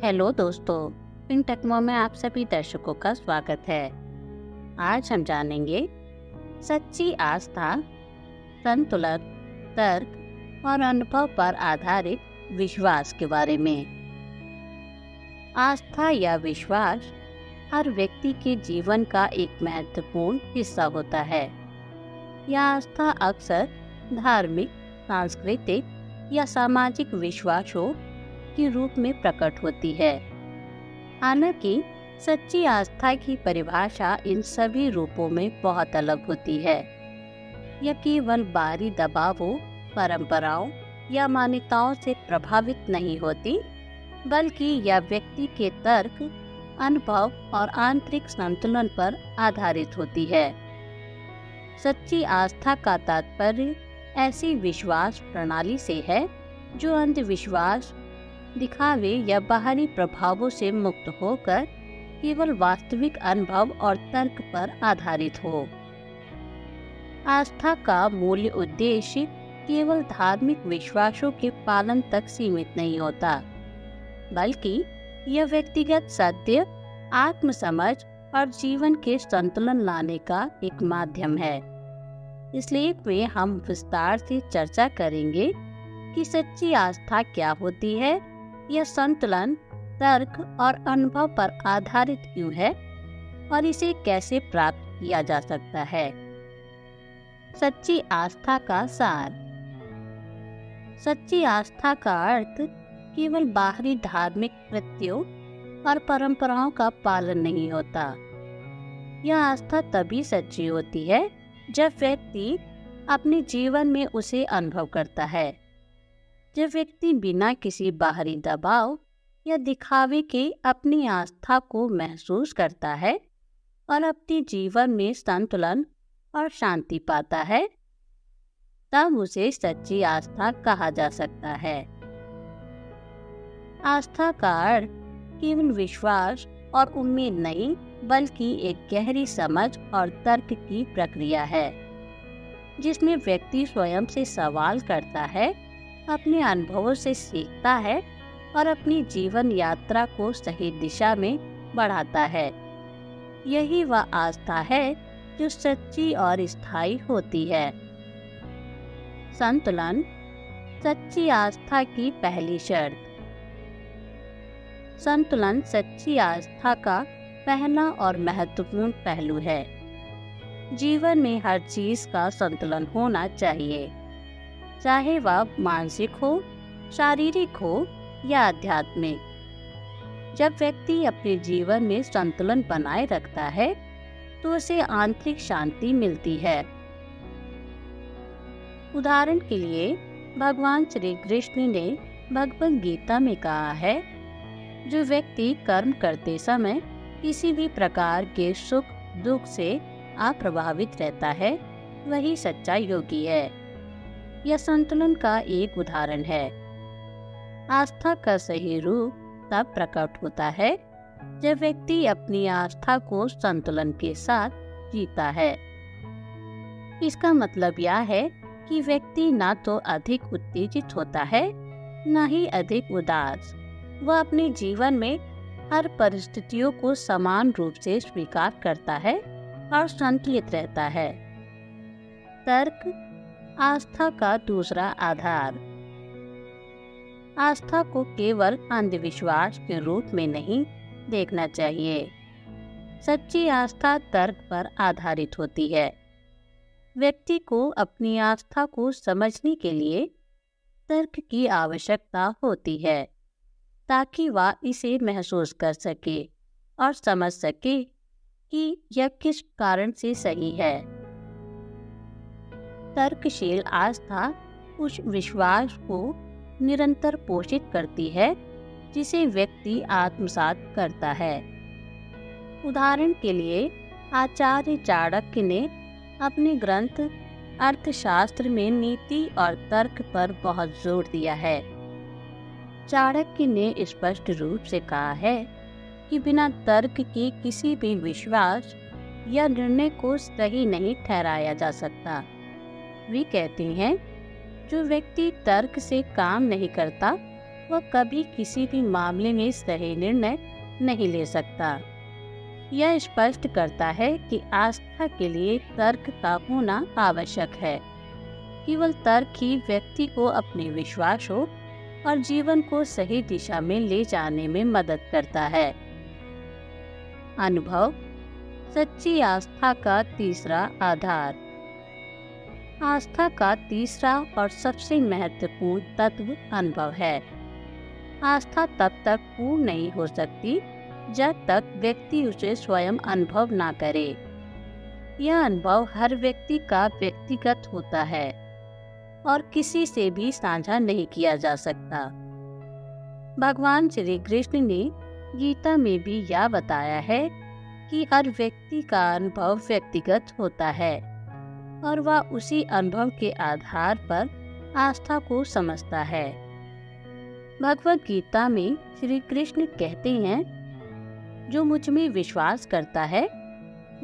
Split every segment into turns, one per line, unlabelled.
Hello दोस्तों, फिनटेक्मो में आप सभी दर्शकों का स्वागत है। आज हम जानेंगे सच्ची आस्था, संतुलन, तर्क और अनुभव पर आधारित विश्वास के बारे में। आस्था या विश्वास हर व्यक्ति के जीवन का एक महत्वपूर्ण हिस्सा होता है। यह आस्था अक्सर धार्मिक, सांस्कृतिक या सामाजिक विश्वासों के रूप में प्रकट होती है। हालांकि सच्ची आस्था की परिभाषा इन सभी रूपों में बहुत अलग होती है। यह केवल बाहरी दबावों, परंपराओं या मान्यताओं से प्रभावित नहीं होती, बल्कि यह व्यक्ति के तर्क, अनुभव और आंतरिक संतुलन पर आधारित होती है। सच्ची आस्था का तात्पर्य ऐसी विश्वास प्रणाली से है जो अंधविश्वास, दिखावे या बाहरी प्रभावों से मुक्त होकर केवल वास्तविक अनुभव और तर्क पर आधारित हो। आस्था का मूल उद्देश्य केवल धार्मिक विश्वासों के पालन तक सीमित नहीं होता, बल्कि यह व्यक्तिगत सत्य, आत्मसमझ और जीवन के संतुलन लाने का एक माध्यम है। इस लेख में हम विस्तार से चर्चा करेंगे कि सच्ची आस्था क्या होती है, यह संतुलन, तर्क और अनुभव पर आधारित क्यों है और इसे कैसे प्राप्त किया जा सकता है। सच्ची आस्था का सार। सच्ची आस्था का अर्थ केवल बाहरी धार्मिक कृत्यों और परंपराओं का पालन नहीं होता। यह आस्था तभी सच्ची होती है जब व्यक्ति अपने जीवन में उसे अनुभव करता है। जब व्यक्ति बिना किसी बाहरी दबाव या दिखावे के अपनी आस्था को महसूस करता है और अपने जीवन में संतुलन और शांति पाता है, तब उसे सच्ची आस्था कहा जा सकता है। आस्था का अर्थ केवल विश्वास और उम्मीद नहीं, बल्कि एक गहरी समझ और तर्क की प्रक्रिया है, जिसमें व्यक्ति स्वयं से सवाल करता है, अपने अनुभवों से सीखता है और अपनी जीवन यात्रा को सही दिशा में बढ़ाता है। यही वह आस्था है जो सच्ची और स्थायी होती है। संतुलन, सच्ची आस्था की पहली शर्त। संतुलन सच्ची आस्था का पहला और महत्वपूर्ण पहलू है। जीवन में हर चीज का संतुलन होना चाहिए, चाहे वह मानसिक हो, शारीरिक हो या आध्यात्मिक। जब व्यक्ति अपने जीवन में संतुलन बनाए रखता है तो उसे आंतरिक शांति मिलती है। उदाहरण के लिए भगवान श्री कृष्ण ने भगवद गीता में कहा है, जो व्यक्ति कर्म करते समय किसी भी प्रकार के सुख दुख से अप्रभावित रहता है, वही सच्चा योगी है। यह संतुलन का एक उदाहरण है। आस्था का सही रूप तब प्रकट होता है जब व्यक्ति अपनी आस्था को संतुलन के साथ जीता है। इसका मतलब यह है कि व्यक्ति न तो अधिक उत्तेजित होता है, न ही अधिक उदास। वह अपने जीवन में हर परिस्थितियों को समान रूप से स्वीकार करता है और संतुलित रहता है। तर्क, आस्था का दूसरा आधार। आस्था को केवल अंधविश्वास के रूप में नहीं देखना चाहिए। सच्ची आस्था तर्क पर आधारित होती है। व्यक्ति को अपनी आस्था को समझने के लिए तर्क की आवश्यकता होती है, ताकि वह इसे महसूस कर सके और समझ सके कि यह किस कारण से सही है। तर्कशील आस्था उस विश्वास को निरंतर पोषित करती है जिसे व्यक्ति आत्मसात करता है। उदाहरण के लिए आचार्य चाणक्य ने अपने ग्रंथ अर्थशास्त्र में नीति और तर्क पर बहुत जोर दिया है। चाणक्य ने स्पष्ट रूप से कहा है कि बिना तर्क के किसी भी विश्वास या निर्णय को सही नहीं ठहराया जा सकता। वे कहते हैं, जो व्यक्ति तर्क से काम नहीं करता वह कभी किसी भी मामले में सही निर्णय नहीं ले सकता। यह स्पष्ट करता है कि आस्था के लिए तर्क का होना आवश्यक है। केवल तर्क ही व्यक्ति को अपने विश्वासों और जीवन को सही दिशा में ले जाने में मदद करता है। अनुभव सच्ची आस्था का तीसरा आधार। आस्था का तीसरा और सबसे महत्वपूर्ण तत्व अनुभव है। आस्था तब तक पूर्ण नहीं हो सकती जब तक व्यक्ति उसे स्वयं अनुभव ना करे। यह अनुभव हर व्यक्ति का व्यक्तिगत होता है और किसी से भी साझा नहीं किया जा सकता। भगवान श्री कृष्ण ने गीता में भी यह बताया है कि हर व्यक्ति का अनुभव व्यक्तिगत होता है और वह उसी अनुभव के आधार पर आस्था को समझता है। भगवद गीता में श्री कृष्ण कहते हैं, जो मुझ में विश्वास करता है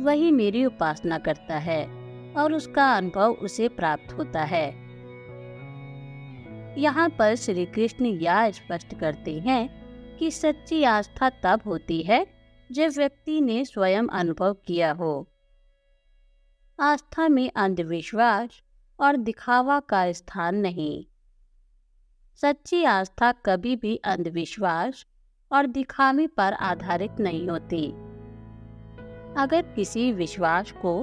वही मेरी उपासना करता है और उसका अनुभव उसे प्राप्त होता है। यहाँ पर श्री कृष्ण यह स्पष्ट करते हैं कि सच्ची आस्था तब होती है जब व्यक्ति ने स्वयं अनुभव किया हो। आस्था में अंधविश्वास और दिखावा का स्थान नहीं। सच्ची आस्था कभी भी अंधविश्वास और दिखावे पर आधारित नहीं होती। अगर किसी विश्वास को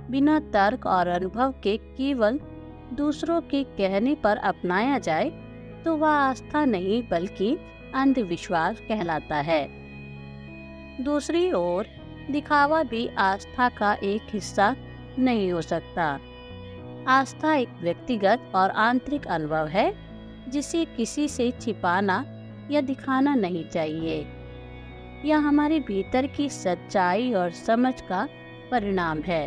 बिना तर्क और अनुभव के केवल दूसरों के कहने पर अपनाया जाए तो वह आस्था नहीं बल्कि अंधविश्वास कहलाता है। दूसरी ओर दिखावा भी आस्था का एक हिस्सा नहीं हो सकता। आस्था एक व्यक्तिगत और आंतरिक अनुभव है जिसे किसी से छिपाना या दिखाना नहीं चाहिए। यह हमारे भीतर की सच्चाई और समझ का परिणाम है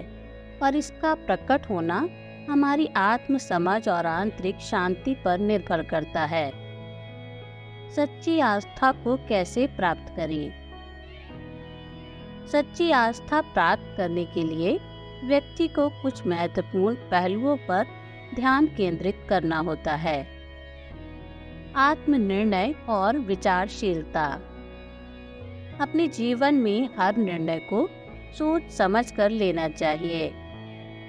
और इसका प्रकट होना हमारी आत्म समझ और आंतरिक शांति पर निर्भर करता है। सच्ची आस्था को कैसे प्राप्त करें? सच्ची आस्था प्राप्त करने के लिए व्यक्ति को कुछ महत्वपूर्ण पहलुओं पर ध्यान केंद्रित करना होता है। आत्मनिर्णय और विचारशीलता। अपने जीवन में हर निर्णय को सोच समझ कर लेना चाहिए।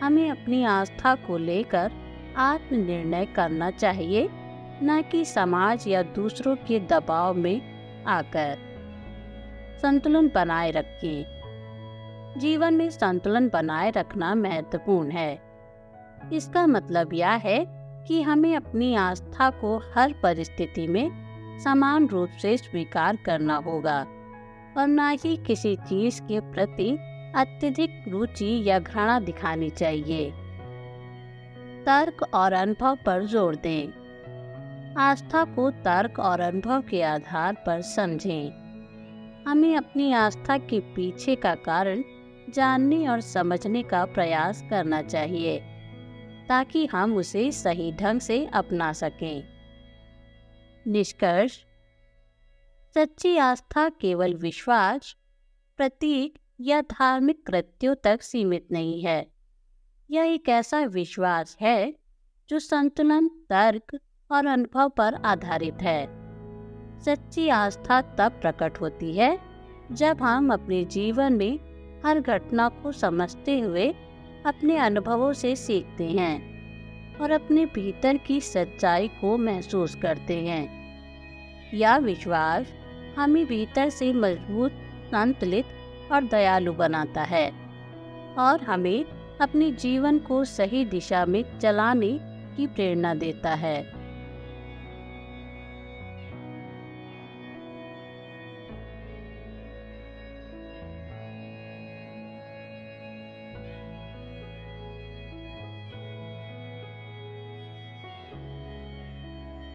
हमें अपनी आस्था को लेकर आत्मनिर्णय करना चाहिए, न कि समाज या दूसरों के दबाव में आकर। संतुलन बनाए रखें। जीवन में संतुलन बनाए रखना महत्वपूर्ण है। इसका मतलब यह है कि हमें अपनी आस्था को हर परिस्थिति में समान रूप से स्वीकार करना होगा और न ही किसी चीज के प्रति अत्यधिक रुचि या घृणा दिखानी चाहिए। तर्क और अनुभव पर जोर दें। आस्था को तर्क और अनुभव के आधार पर समझें। हमें अपनी आस्था के पीछे का कारण जानने और समझने का प्रयास करना चाहिए ताकि हम उसे सही ढंग से अपना सकें। निष्कर्ष: सच्ची आस्था केवल विश्वास, प्रतीक या धार्मिक कृत्यों तक सीमित नहीं है। यह एक ऐसा विश्वास है जो संतुलन, तर्क और अनुभव पर आधारित है। सच्ची आस्था तब प्रकट होती है जब हम अपने जीवन में हर घटना को समझते हुए अपने अनुभवों से सीखते हैं और अपने भीतर की सच्चाई को महसूस करते हैं। यह विश्वास हमें भीतर से मजबूत, संतुलित और दयालु बनाता है और हमें अपने जीवन को सही दिशा में चलाने की प्रेरणा देता है।